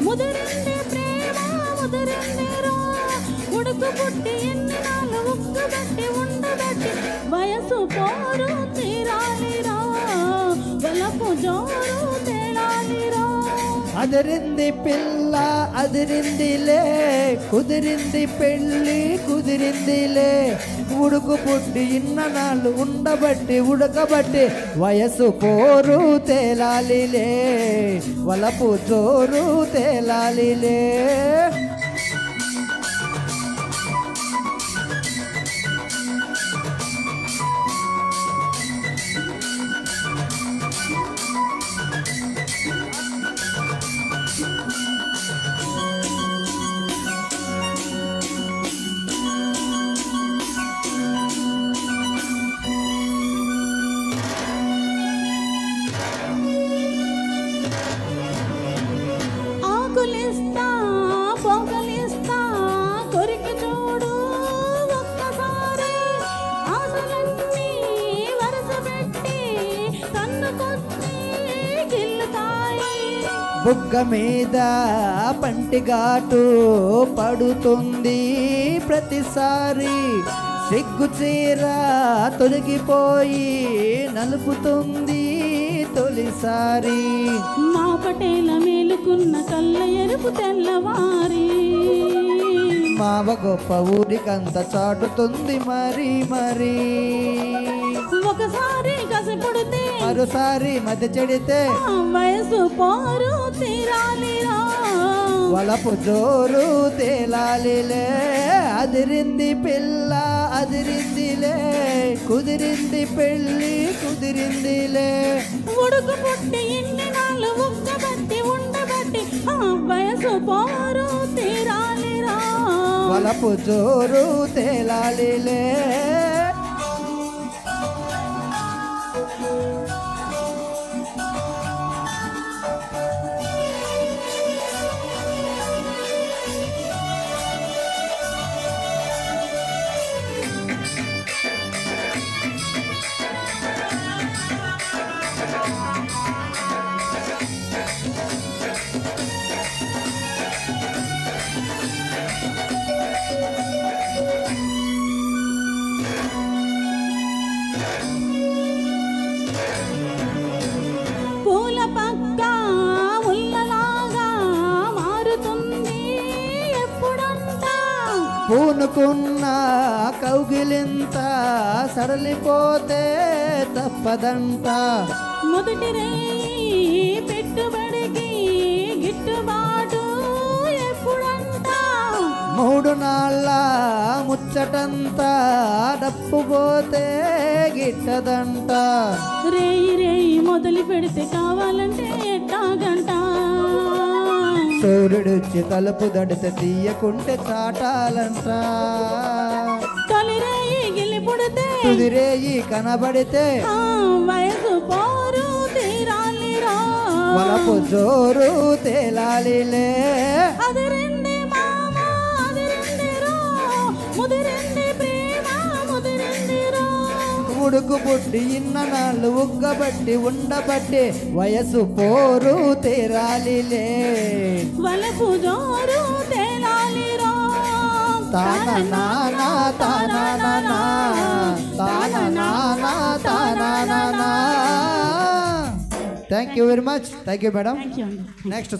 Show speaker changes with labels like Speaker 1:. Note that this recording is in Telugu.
Speaker 1: ముదిరింది ప్రేమ ముదిరిందిరో ఉడుకు పుట్టి ఎన్ని నాలు ఉక్కబట్టి ఉండబట్టి వయసు పోరు తీరాలిరా వలపు జోరు తేలాలిరా
Speaker 2: అదిరింది పిల్ల అదిరిందిలే కుదిరింది పెళ్ళి కుదిరిందిలే ఉడుకు పుట్టి ఇన్ననాళ్ళు ఉండబట్టి ఉడకబట్టి వయసు పోరు తేలాలిలే వలపు జోరు తేలాలిలే
Speaker 1: పొగలిస్తా కొరికి చూడు ఒక్కసారి ఆశలన్నీ వరస పెట్టి కన్నుకొచ్చి గిల్లుతాయి
Speaker 2: బుగ్గ మీద పంటిగాటు పడుతుంది ప్రతిసారి సిగ్గు చీర తొలగిపోయి నలుపుతుంది తొలిసారి
Speaker 1: మా పటేల మేలుకున్న కళ్ళ ఎరుపు తెల్లవారి
Speaker 2: మావ గొప్ప ఊరికంత చాటుతుంది మరి మరి
Speaker 1: ఒకసారి కసిపుడితే
Speaker 2: మరోసారి మధ్య చెడితే
Speaker 1: వయసు పోరు తీరాలిరా
Speaker 2: వలపు జోరు తేలాలిలే అదిరింది పిల్ల అదిరిందిలే కుదిరింది పెళ్ళి కుదిరిందిలే
Speaker 1: ఉడుకు పుట్టి ఇన్ని నాళ్ళు ఉక్కబట్టి ఉండబట్టి వయసు పోరు తీరాలిరా
Speaker 2: వలపు జోరు తేలాలిలే
Speaker 1: పూల పక్క ముల్లలాగా మారుతుంది ఎప్పుడంతా
Speaker 2: పూనుకున్న కౌగిలింత సడలిపోతే తప్పదంట
Speaker 1: మొదటి రేయి పెట్టుబడికి గిట్టుబాటు ఎప్పుడంతా
Speaker 2: 3 నాళ్ళ ముచ్చటంతా డప్పుపోతే గిట్టదంట
Speaker 1: రేయి రేయి మొదలు పెడితే కావాలంటే ఎట్టాగంట
Speaker 2: సూర్యుడిచ్చి తలుపు దడితే తీయకుంటే చాటాలంట
Speaker 1: తొలి రేయి గిలిపుడితే
Speaker 2: కుదిరేయి కనబడితే
Speaker 1: వయసు పోరు తీరాలిరా
Speaker 2: వలపు జోరు తేలాలిలే
Speaker 1: అదిరింది మామ అదిరిందిరో ముదిరింది ప్రేమ ముదిరిందిరో
Speaker 2: ఉడుకు పుట్టి ఇన్ననాళ్ళు ఉగ్గబట్టి ఉండబట్టి వయసు పోరు తేరాలిలే
Speaker 1: వలపు జోరు తేలాలిరా
Speaker 2: తాన నానా తాన నానా తాన నానా తాన నానా thank you very much thank you madam next